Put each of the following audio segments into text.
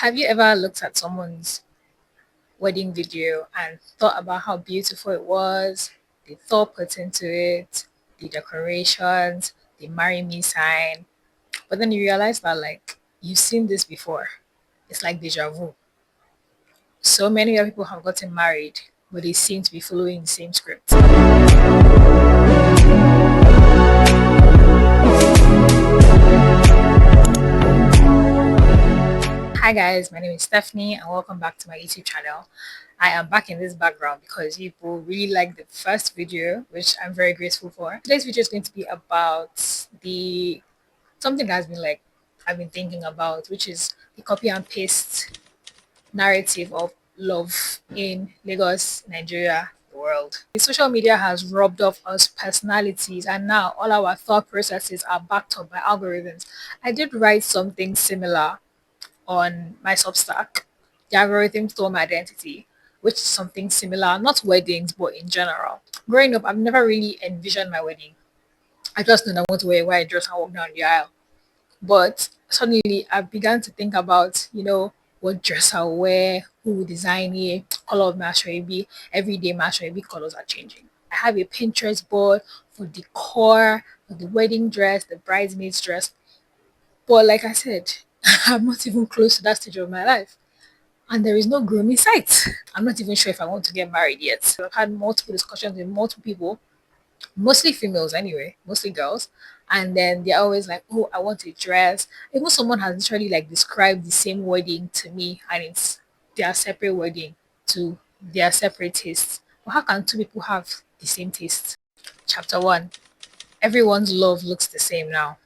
Have you ever looked at someone's wedding video and thought about how beautiful it was, the thought put into it, the decorations, the marry me sign, but then you realize that like you've seen this before. It's like deja vu. So many other people have gotten married, but they seem to be following the same script. Hi guys, my name is Stephanie and welcome back to my YouTube channel. I am back in this background because people really liked the first video, which I'm very grateful for. Today's video is going to be about the something that has been like I've been thinking about, which is the copy and paste narrative of love in Lagos, Nigeria, the world. The social media has robbed off us personalities and now all our thought processes are backed up by algorithms. I did write something similar on my Substack. The algorithm stole my identity, which is something similar, not weddings, but in general. Growing up, I've never really envisioned my wedding. I just knew that I want to wear a white dress and walk down the aisle. But suddenly I began to think about, what dress I'll wear, who will design it, color of my ashwabi, everyday my ashwabi colors are changing. I have a Pinterest board for decor, for the wedding dress, the bridesmaid's dress. But like I said, I'm not even close to that stage of my life. And there is no groom in sight. I'm not even sure if I want to get married yet. So I've had multiple discussions with multiple people, mostly females anyway, mostly girls. And then they're always like, oh, I want a dress. Even someone has literally like described the same wedding to me and it's their separate wedding to their separate tastes. But how can two people have the same taste? Chapter 1. Everyone's love looks the same now.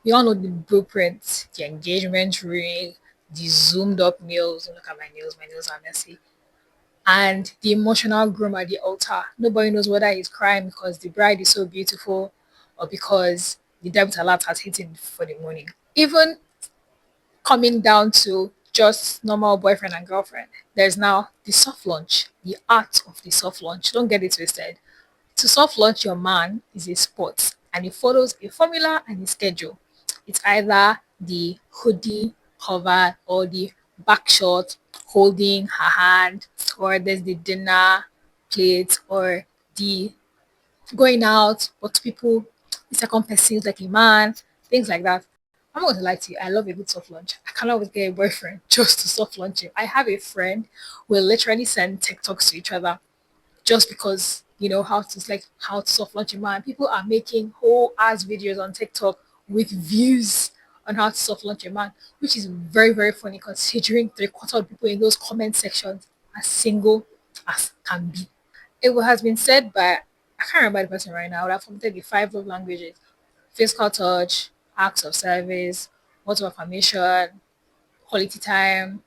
We all know the blueprint, the engagement ring, the zoomed up nails. Look at my nails are messy. And the emotional groom at the altar. Nobody knows whether he's crying because the bride is so beautiful or because the debit alert has hit him for the morning. Even coming down to just normal boyfriend and girlfriend, there's now the soft launch, the art of the soft launch. Don't get it twisted. To soft launch your man is a sport and it follows a formula and a schedule. It's either the hoodie cover or the back shot holding her hand, or there's the dinner plate, or the going out, but people, the second person is like a man, things like that. I'm not gonna lie to you, I love a good soft launch. I cannot always get a boyfriend just to soft launch him. I have a friend who will literally send TikToks to each other just because how to soft launch a man. People are making whole ass videos on TikTok with views on how to soft launch a man, which is very, very funny considering three-quarter of the people in those comment sections are single as can be. It has been said by I can't remember the person right now that formatted the five love languages: physical touch, acts of service, words of affirmation, quality time.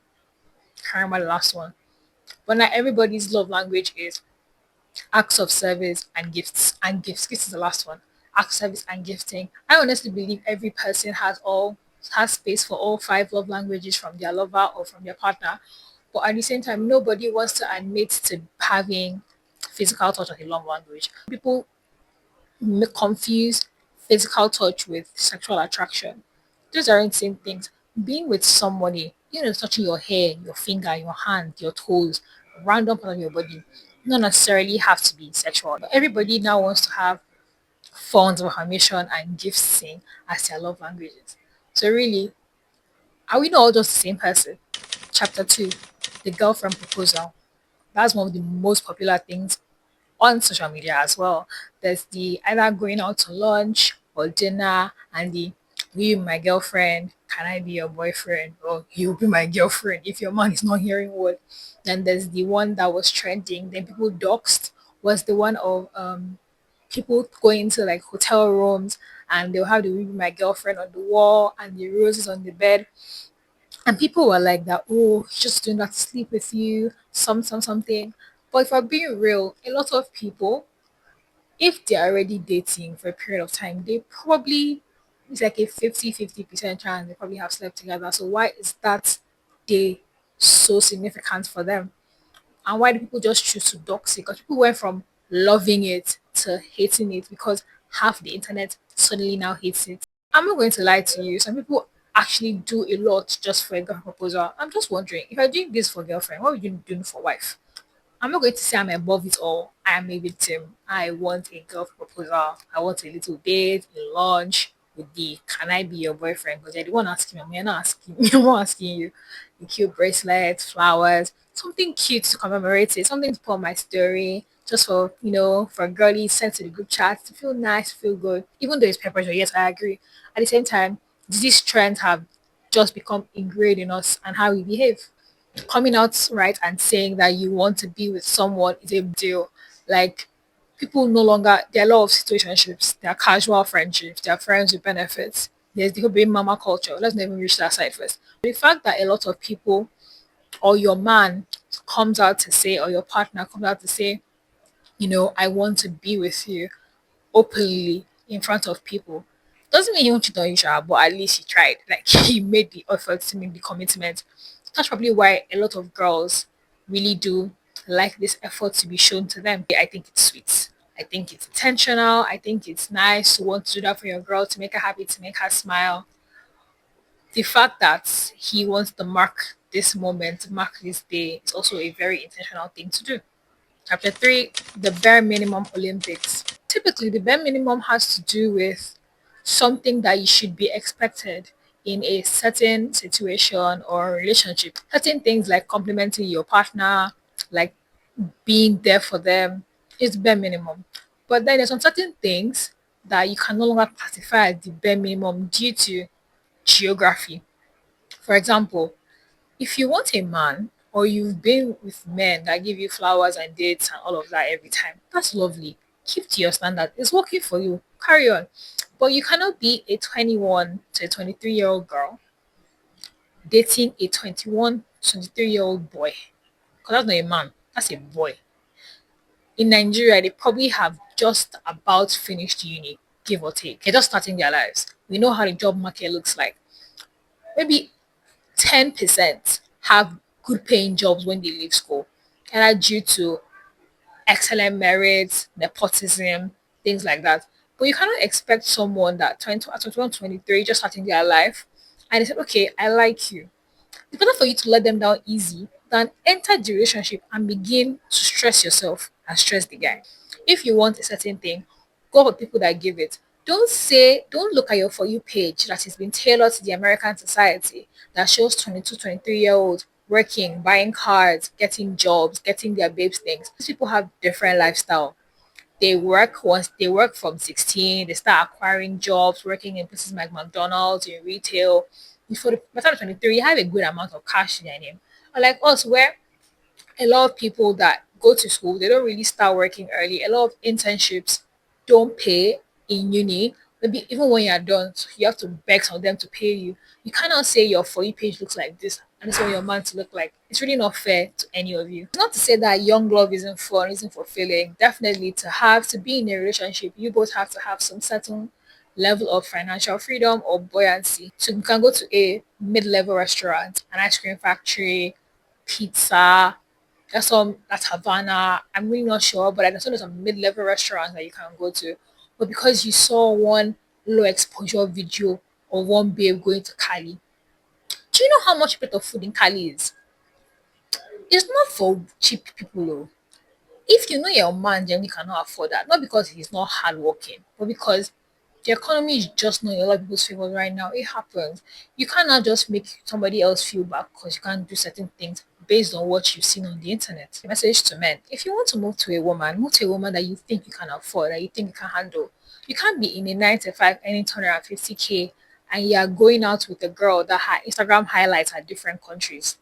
Can't remember the last one. But not everybody's love language is acts of service and gifts. And gifts. This is the last one. Acts of service and gifting. I honestly believe every person has space for all five love languages from their lover or from their partner. But at the same time, nobody wants to admit to having physical touch as a love language. People confuse physical touch with sexual attraction. Those aren't the same things. Being with somebody, touching your hair, your finger, your hand, your toes, random part of your body, not necessarily have to be sexual. But everybody now wants to have forms of affirmation and gifting as their love languages. So really, are we not all just the same person? Chapter 2, the girlfriend proposal. That's one of the most popular things on social media as well. There's the either going out to lunch or dinner and the will you be my girlfriend? Can I be your boyfriend? Or you'll be my girlfriend if your man is not hearing word. Then there's the one that was trending, then people doxed was the one of people going into like hotel rooms and they'll have the will you be my girlfriend on the wall and the roses on the bed. And people were like that, oh, he's just doing that to sleep with you, something. But if I'm being real, a lot of people, if they're already dating for a period of time, they probably, it's like a 50-50% chance they probably have slept together. So why is that day so significant for them? And why do people just choose to dox it? Because people went from loving it to hating it because half the internet suddenly now hates it. I'm not going to lie to you. Some people actually do a lot just for a girl proposal. I'm just wondering, if I'm doing this for girlfriend, what would you be doing for wife? I'm not going to say I'm above it all. I am a victim. I want a girl proposal. I want a little date, a lunch with the can I be your boyfriend? Because you're the one asking me. I'm not asking me. I'm not asking you. A cute bracelet, flowers, something cute to commemorate it, something to put on my story, just for for girly sent to the group chat to feel nice, feel good. Even though it's peer pressure, yes, I agree. At the same time, these trends have just become ingrained in us and how we behave. Coming out right and saying that you want to be with someone is a big deal. Like, people no longer, there are a lot of situationships, there are casual friendships, there are friends with benefits. There's the whole baby mama culture. Let's not even reach that side first. The fact that a lot of people or your man comes out to say, or your partner comes out to say, I want to be with you openly in front of people. Doesn't mean he won't cheat on you, sha, but at least he tried. Like, he made the effort to make the commitment. That's probably why a lot of girls really do like this effort to be shown to them. I think it's sweet. I think it's intentional. I think it's nice to want to do that for your girl, to make her happy, to make her smile. The fact that he wants to mark this moment, mark this day, is also a very intentional thing to do. Chapter 3, the bare minimum Olympics. Typically, the bare minimum has to do with something that you should be expected in a certain situation or relationship. Certain things like complimenting your partner, like being there for them, is bare minimum. But then there's some certain things that you can no longer classify as the bare minimum due to geography. For example, if you want a man or you've been with men that give you flowers and dates and all of that every time, that's lovely. Keep to your standard. It's working for you. Carry on. But you cannot be a 21 to a 23-year-old girl dating a 21, 23-year-old boy. Because that's not a man, that's a boy. In Nigeria, they probably have just about finished uni, give or take. They're just starting their lives. We know how the job market looks like. Maybe 10% have good paying jobs when they leave school, and that due to excellent merit, nepotism, things like that. But you cannot expect someone that 21, 23, just starting their life, and they said, okay, I like you. It's better for you to let them down easy than enter the relationship and begin to stress yourself and stress the guy. If you want a certain thing, go for people that give it. Don't look at your For You page that has been tailored to the American society that shows 22, 23-year olds working, buying cars, getting jobs, getting their babes things. These people have different lifestyle. They work from 16, they start acquiring jobs, working in places like McDonald's, in retail. Before by the time 23, you have a good amount of cash in your name. Unlike us, where a lot of people that go to school, they don't really start working early. A lot of internships don't pay in uni. Maybe even when you're done, so you have to beg some of them to pay you. You cannot say your For You page looks like this and this is what your man to look like. It's really not fair to any of you. Not to say that young love isn't fun, isn't fulfilling. Definitely, to be in a relationship, you both have to have some certain level of financial freedom or buoyancy. So you can go to a mid-level restaurant, an ice cream factory, pizza, there's some at Havana. I'm really not sure, but there's some mid-level restaurants that you can go to. But because you saw one low exposure video of one babe going to Cali, do you know how much better food in Cali is? It's not for cheap people, though. If you know your man generally cannot afford that, not because he's not hardworking, but because the economy is just not in a lot of people's favor right now. It happens. You cannot just make somebody else feel bad because you can't do certain things based on what you've seen on the internet. Message to men: if you want to move to a woman that you think you can afford, that you think you can handle. You can't be in a 9 to 5 earning 250K and you are going out with a girl that her Instagram highlights are different countries.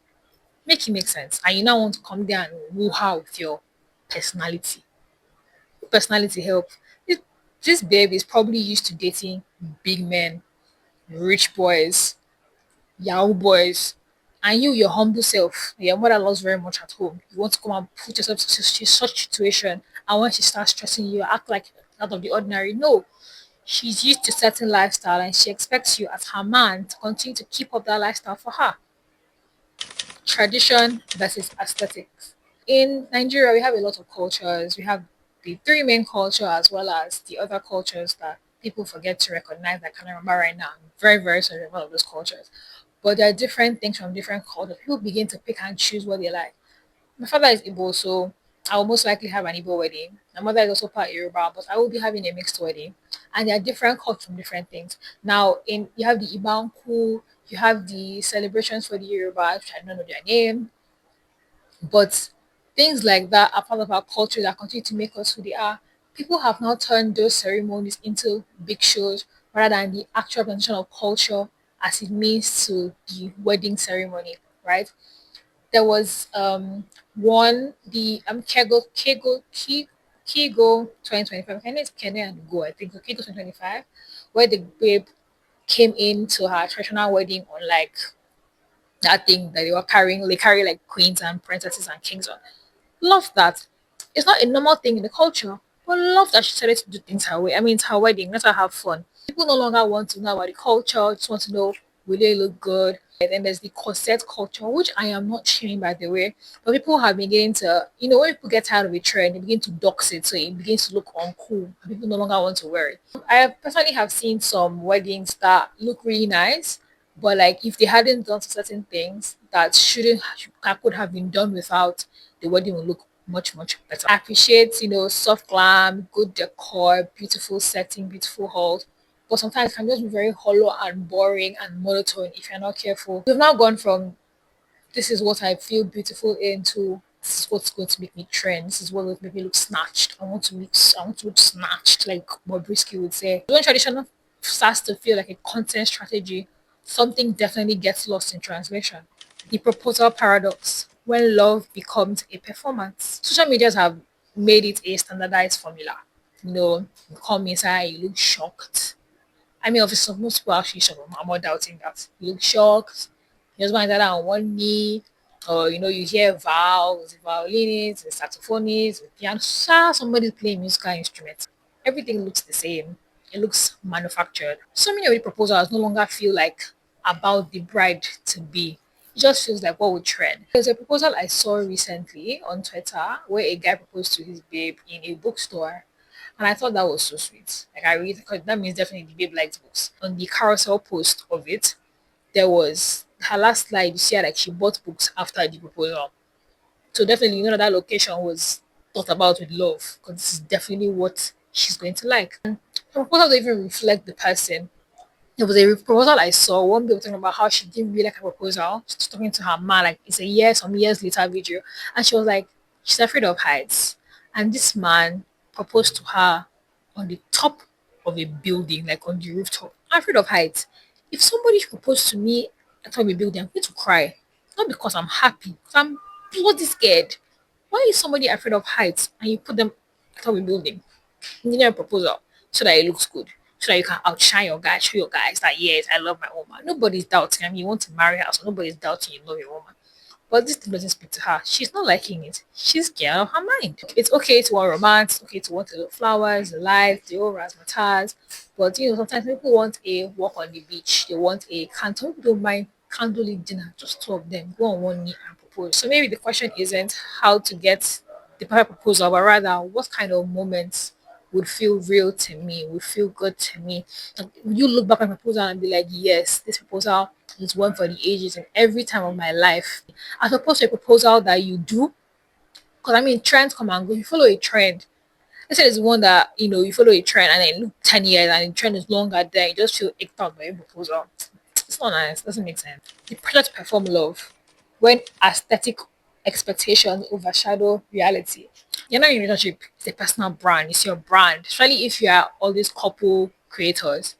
Make it make sense. And you now want to come there and woo her with your personality. Personality help. This, this babe is probably used to dating big men, rich boys, Yahoo boys, and you, your humble self, your mother loves very much at home. You want to come and put yourself in such situation, and when she starts stressing you, act like out of the ordinary. No, she's used to certain lifestyle, and she expects you as her man to continue to keep up that lifestyle for her. Tradition versus aesthetics. In Nigeria, we have a lot of cultures. We have the three main culture as well as the other cultures that people forget to recognize. I can't remember right now. I'm very, very sorry about all of those cultures. But there are different things from different cultures. People begin to pick and choose what they like. My father is Igbo, so I will most likely have an Igbo wedding. My mother is also part Yoruba, but I will be having a mixed wedding. And there are different cultures from different things. Now, in you have the Ibanku, you have the celebrations for the Yoruba, which I don't know their name, but things like that are part of our culture that continue to make us who they are. People have now turned those ceremonies into big shows rather than the actual presentation of culture as it means to the wedding ceremony, right? There was one the Kego 2025. I think it's Kenya and Go. I think so. Kego 2025, where the babe came into her traditional wedding on like that thing that they were carrying. They carry like queens and princesses and kings on. Love that. It's not a normal thing in the culture, but love that she decided to do things her way. I mean, it's her wedding. Let her have fun. People no longer want to know about the culture. Just want to know will they look good. And then there's the corset culture, which I am not sharing by the way. But people have been getting to, when people get tired of a trend, they begin to dox it, so it begins to look uncool. People no longer want to wear it. I personally have seen some weddings that look really nice, but like if they hadn't done certain things that shouldn't that could have been done without, the wedding will look much much better. I appreciate soft glam, good decor, beautiful setting, beautiful halls, but sometimes it can just be very hollow and boring and monotone if you're not careful. We've now gone from this is what I feel beautiful in to this is what's going to make me trend. This is what will make me look snatched. I want to look snatched, like Bobrisky would say. When traditional starts to feel like a content strategy, something definitely gets lost in translation. The proposal paradox, when love becomes a performance. Social medias have made it a standardized formula. You come inside, you look shocked. I mean, obviously, most people actually shocked. I'm not doubting that. You look shocked. You just want that on one knee, or you hear vowels, violinists, the saxophonists, the piano. Somebody's playing musical instruments. Everything looks the same. It looks manufactured. So many of the proposals no longer feel like about the bride to be. It just feels like what would trend. There's a proposal I saw recently on Twitter where a guy proposed to his babe in a bookstore. And I thought that was so sweet. Like I read because that means definitely the babe likes books. On the carousel post of it, there was her last slide. You see her like she bought books after the proposal. So definitely that location was thought about with love because this is definitely what she's going to like. And the proposal doesn't even reflect the person. There was a proposal I saw. One people talking about how she didn't really like her proposal. She's talking to her man, like it's a year, some years later video. And she was like, she's afraid of heights. And this man proposed to her on the top of a building, like on the rooftop. I'm afraid of heights. If somebody proposed to me at top of a building, I'm going to cry. Not because I'm happy, because I'm bloody scared. Why is somebody afraid of heights and you put them at top of a building? Engineer proposal so that it looks good, so that you can outshine your guy, show your guys that yes, I love my woman. Nobody's doubting. I mean, you want to marry her, so nobody's doubting you love your woman. But this thing doesn't speak to her. She's not liking it. She's scared of her mind. It's okay to want romance, it's okay to want the flowers, the lights, the old razzmatazz. But sometimes people want a walk on the beach. They want a candle. People don't mind candlelit dinner. Just two of them go on one knee and propose. So maybe the question isn't how to get the perfect proposal, but rather what kind of moments would feel real to me, would feel good to me. Like, would you look back at my proposal and be like, yes, this proposal is one for the ages in every time of my life, as opposed to a proposal that you do. Because I mean, trends come and go. You follow a trend. Let's say there's one that you follow a trend and then look 10 years and the trend is longer, then you just feel icked out by a proposal. It's not nice, doesn't make sense. The pressure to perform love when aesthetic expectations overshadow reality. You're not in a relationship, it's a personal brand, it's your brand. Especially if you are all these couple creators.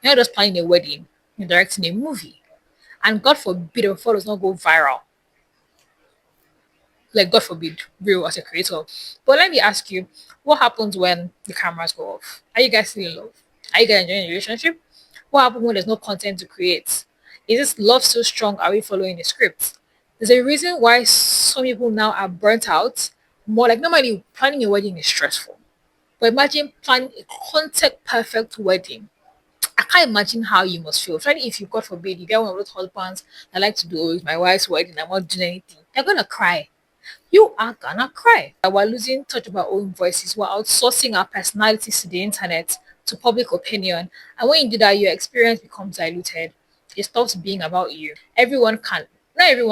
You're not just planning a wedding, you're directing a movie. And God forbid a photo does not go viral. Like God forbid, real as a creator. But let me ask you, what happens when the cameras go off? Are you guys still in love? Are you guys enjoying the relationship? What happens when there's no content to create? Is this love so strong? Are we following the script? There's a reason why some people now are burnt out. More like normally planning a wedding is stressful. But imagine planning a content perfect wedding. I can't imagine how you must feel. Especially if you, God forbid, you get one of those husbands that like to do "Oh, it's my wife's wedding, I'm not doing anything." They're gonna cry. You are gonna cry. We're losing touch of our own voices. We're outsourcing our personalities to the internet to public opinion. And when you do that, your experience becomes diluted. It stops being about you. Not everyone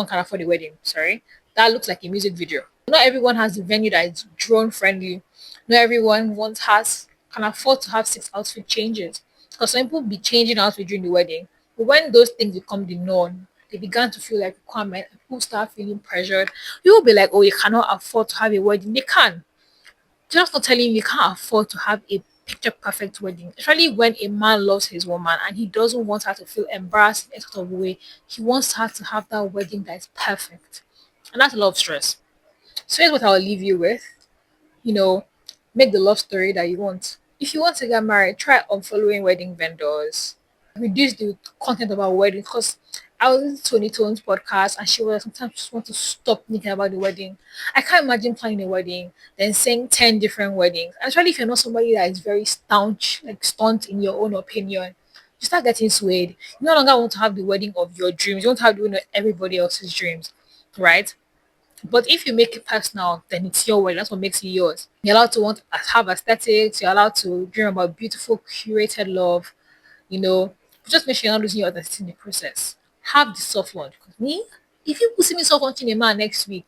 can afford a wedding, sorry. That looks like a music video. Not everyone has a venue that is drone friendly. Not everyone can afford to have six outfit changes. Because some people be changing outfit during the wedding. But when those things become the norm, they began to feel like requirement. People start feeling pressured. You will be like, oh, you cannot afford to have a wedding. They can. Just for telling you can't afford to have a picture perfect wedding, especially when a man loves his woman and he doesn't want her to feel embarrassed in any sort of way. He wants her to have that wedding that is perfect. And that's a lot of stress. So here's what I'll leave you with. You know, make the love story that you want. If you want to get married, try unfollowing wedding vendors. Reduce the content about wedding because I was listening to Tony Tone's podcast and she was sometimes just want to stop thinking about the wedding. I can't imagine planning a wedding, then saying 10 different weddings. Especially if you're not somebody that is very staunch, like stunt in your own opinion. You start getting swayed. You no longer want to have the wedding of your dreams. You want to have the wedding of everybody else's dreams, right? But if you make it personal, then it's your wedding. That's what makes it yours. You're allowed to want to have aesthetics. You're allowed to dream about beautiful, curated love. You know, just make sure you're not losing your authenticity in the process. Have the soft launch. Because me, if you see me soft launching a man next week,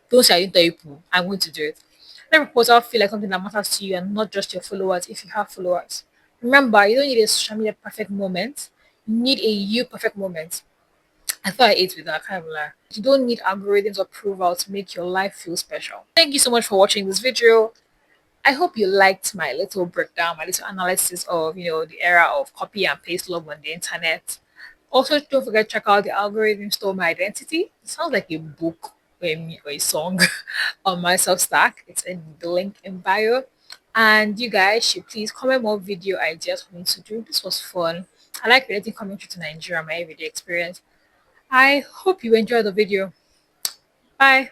don't say I didn't tell you. Poo. I'm going to do it. Let proposal feel like something that matters to you and not just your followers if you have followers. Remember, you don't need a social media perfect moment. You need a you perfect moment. I thought I ate with that. I can't even lie. You don't need algorithms or approval to make your life feel special. Thank you so much for watching this video. I hope you liked my little breakdown, my little analysis of, the era of copy and paste love on the internet. Also, don't forget to check out The Algorithm Stole My Identity. It sounds like a book or a song on my Substack. It's in the link in bio. And you guys should please comment more video ideas for me to do. This was fun. I like relating commentary to Nigeria, my everyday experience. I hope you enjoyed the video. Bye.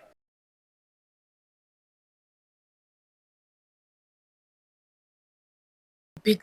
Big